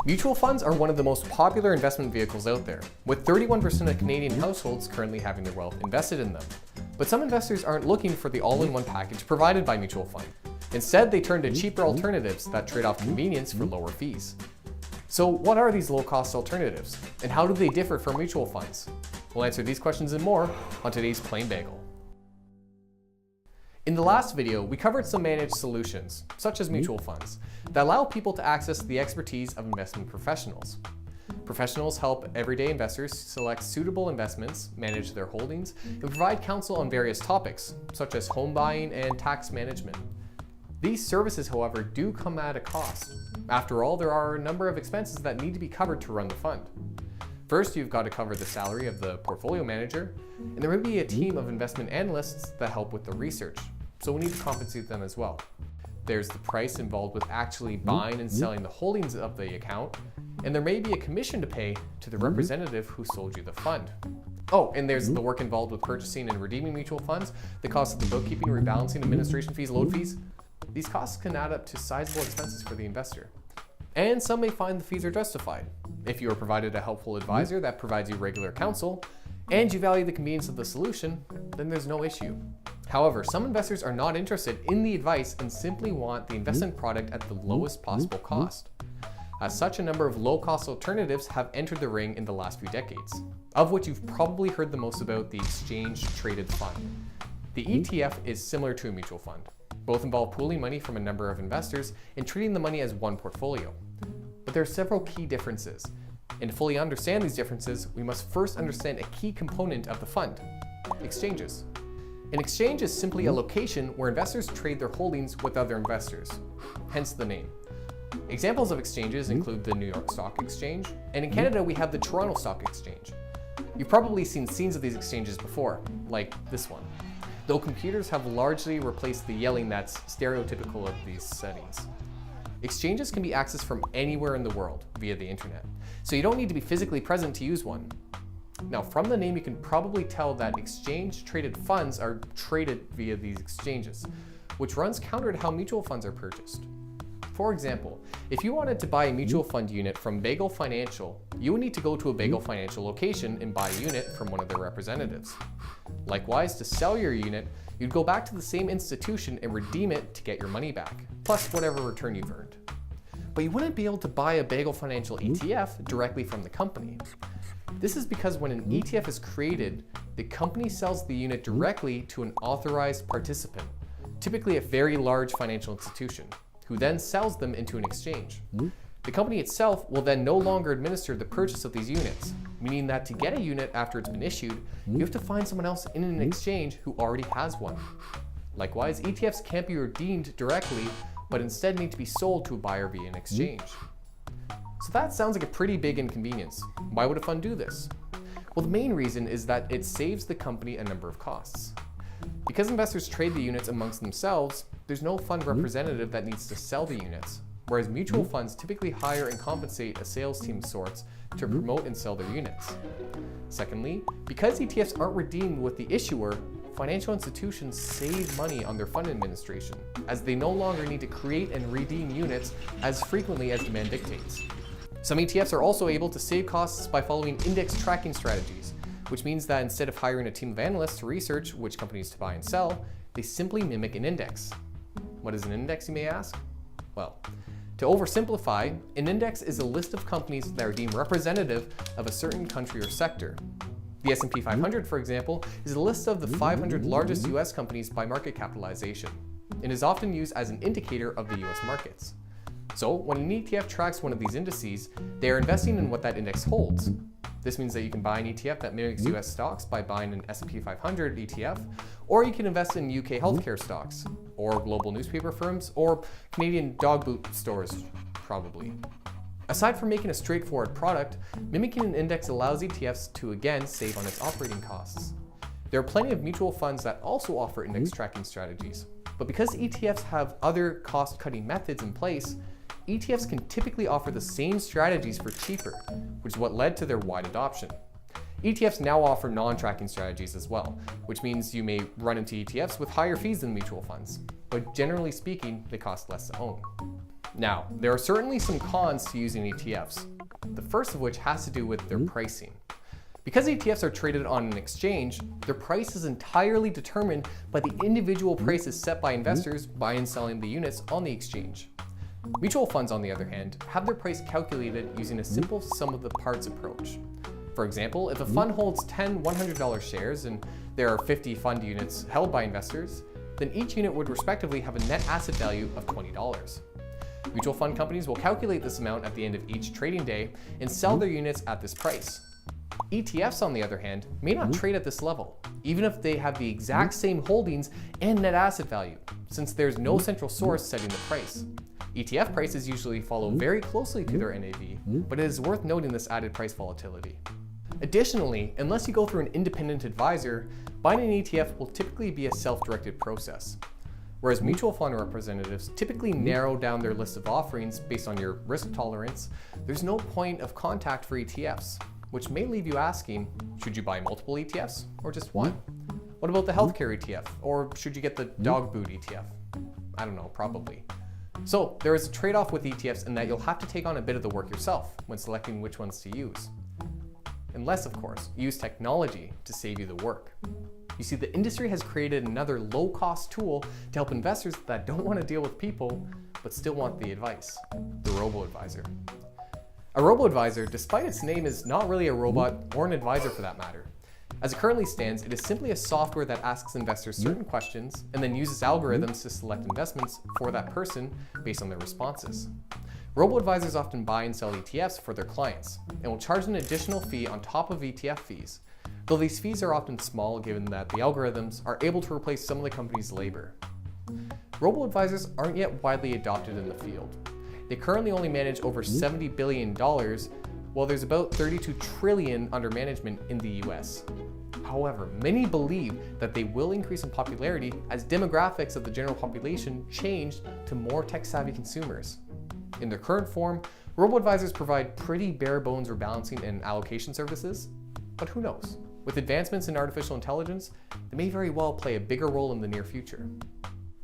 Mutual funds are one of the most popular investment vehicles out there, with 31% of Canadian households currently having their wealth invested in them. But some investors aren't looking for the all-in-one package provided by mutual fund. Instead, they turn to cheaper alternatives that trade off convenience for lower fees. So what are these low-cost alternatives, and how do they differ from mutual funds? We'll answer these questions and more on today's Plain Bagel. In the last video, we covered some managed solutions, such as mutual funds, that allow people to access the expertise of investment professionals. Professionals help everyday investors select suitable investments, manage their holdings, and provide counsel on various topics, such as home buying and tax management. These services, however, do come at a cost. After all, there are a number of expenses that need to be covered to run the fund. First, you've got to cover the salary of the portfolio manager, and there may be a team of investment analysts that help with the research, so we need to compensate them as well. There's the price involved with actually buying and selling the holdings of the account, and there may be a commission to pay to the representative who sold you the fund. Oh, and there's the work involved with purchasing and redeeming mutual funds, the cost of the bookkeeping, rebalancing, administration fees, load fees. These costs can add up to sizable expenses for the investor. And some may find the fees are justified. If you are provided a helpful advisor that provides you regular counsel, and you value the convenience of the solution, then there's no issue. However, some investors are not interested in the advice and simply want the investment product at the lowest possible cost. As such, a number of low-cost alternatives have entered the ring in the last few decades, of which you've probably heard the most about the exchange-traded fund. The ETF is similar to a mutual fund. Both involve pooling money from a number of investors and treating the money as one portfolio. But there are several key differences. And to fully understand these differences, we must first understand a key component of the fund: exchanges. An exchange is simply a location where investors trade their holdings with other investors, hence the name. Examples of exchanges include the New York Stock Exchange, and in Canada we have the Toronto Stock Exchange. You've probably seen scenes of these exchanges before, like this one, though computers have largely replaced the yelling that's stereotypical of these settings. Exchanges can be accessed from anywhere in the world via the internet, so you don't need to be physically present to use one. Now, from the name, you can probably tell that exchange-traded funds are traded via these exchanges, which runs counter to how mutual funds are purchased. For example, if you wanted to buy a mutual fund unit from Bagel Financial, you would need to go to a Bagel Financial location and buy a unit from one of their representatives. Likewise, to sell your unit, you'd go back to the same institution and redeem it to get your money back, plus whatever return you've earned. But you wouldn't be able to buy a Bagel Financial ETF directly from the company. This is because when an ETF is created, the company sells the unit directly to an authorized participant, typically a very large financial institution, who then sells them into an exchange. The company itself will then no longer administer the purchase of these units, meaning that to get a unit after it's been issued, you have to find someone else in an exchange who already has one. Likewise, ETFs can't be redeemed directly, but instead need to be sold to a buyer via an exchange. So that sounds like a pretty big inconvenience. Why would a fund do this? Well, the main reason is that it saves the company a number of costs. Because investors trade the units amongst themselves, there's no fund representative that needs to sell the units, whereas mutual funds typically hire and compensate a sales team of sorts to promote and sell their units. Secondly, because ETFs aren't redeemed with the issuer, financial institutions save money on their fund administration, as they no longer need to create and redeem units as frequently as demand dictates. Some ETFs are also able to save costs by following index tracking strategies, which means that instead of hiring a team of analysts to research which companies to buy and sell, they simply mimic an index. What is an index, you may ask? Well, to oversimplify, an index is a list of companies that are deemed representative of a certain country or sector. The S&P 500, for example, is a list of the 500 largest US companies by market capitalization, and is often used as an indicator of the US markets. So when an ETF tracks one of these indices, they are investing in what that index holds. This means that you can buy an ETF that mimics US stocks by buying an S&P 500 ETF, or you can invest in UK healthcare stocks, or global newspaper firms, or Canadian dog boot stores, probably. Aside from making a straightforward product, mimicking an index allows ETFs to again save on its operating costs. There are plenty of mutual funds that also offer index tracking strategies, but because ETFs have other cost-cutting methods in place, ETFs can typically offer the same strategies for cheaper, which is what led to their wide adoption. ETFs now offer non-tracking strategies as well, which means you may run into ETFs with higher fees than mutual funds, but generally speaking, they cost less to own. Now, there are certainly some cons to using ETFs, the first of which has to do with their pricing. Because ETFs are traded on an exchange, their price is entirely determined by the individual prices set by investors buying and selling the units on the exchange. Mutual funds, on the other hand, have their price calculated using a simple sum of the parts approach. For example, if a fund holds 10 $100 shares and there are 50 fund units held by investors, then each unit would respectively have a net asset value of $20. Mutual fund companies will calculate this amount at the end of each trading day and sell their units at this price. ETFs, on the other hand, may not trade at this level, even if they have the exact same holdings and net asset value, since there's no central source setting the price. ETF prices usually follow very closely to their NAV, but it is worth noting this added price volatility. Additionally, unless you go through an independent advisor, buying an ETF will typically be a self-directed process. Whereas mutual fund representatives typically narrow down their list of offerings based on your risk tolerance, there's no point of contact for ETFs, which may leave you asking, should you buy multiple ETFs or just one? What about the healthcare ETF? Or should you get the dog food ETF? I don't know, probably. So there is a trade-off with ETFs in that you'll have to take on a bit of the work yourself when selecting which ones to use. Unless, of course, you use technology to save you the work. You see, the industry has created another low-cost tool to help investors that don't want to deal with people, but still want the advice, the Robo-Advisor. A Robo-Advisor, despite its name, is not really a robot or an advisor for that matter. As it currently stands, it is simply a software that asks investors certain questions and then uses algorithms to select investments for that person based on their responses. Robo-advisors often buy and sell ETFs for their clients and will charge an additional fee on top of ETF fees, though these fees are often small given that the algorithms are able to replace some of the company's labor. Robo-advisors aren't yet widely adopted in the field. They currently only manage over $70 billion, while there's about $32 trillion under management in the US. However, many believe that they will increase in popularity as demographics of the general population change to more tech-savvy consumers. In their current form, robo-advisors provide pretty bare-bones rebalancing and allocation services, but who knows? With advancements in artificial intelligence, they may very well play a bigger role in the near future.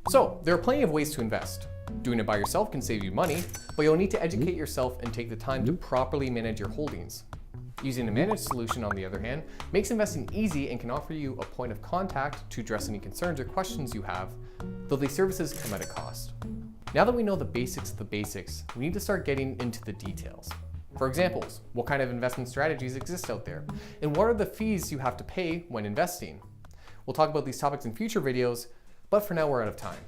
So, there are plenty of ways to invest. Doing it by yourself can save you money, but you'll need to educate yourself and take the time to properly manage your holdings. Using a managed solution, on the other hand, makes investing easy and can offer you a point of contact to address any concerns or questions you have, though these services come at a cost. Now that we know the basics of the basics, we need to start getting into the details. For examples, what kind of investment strategies exist out there, and what are the fees you have to pay when investing? We'll talk about these topics in future videos, but for now we're out of time.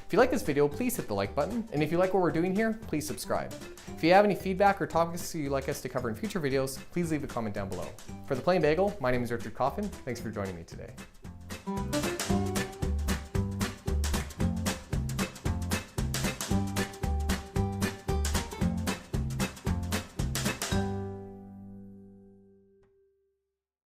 If you like this video, please hit the like button, and if you like what we're doing here, please subscribe. If you have any feedback or topics you'd like us to cover in future videos, please leave a comment down below. For the Plain Bagel, my name is Richard Coffin. Thanks for joining me today.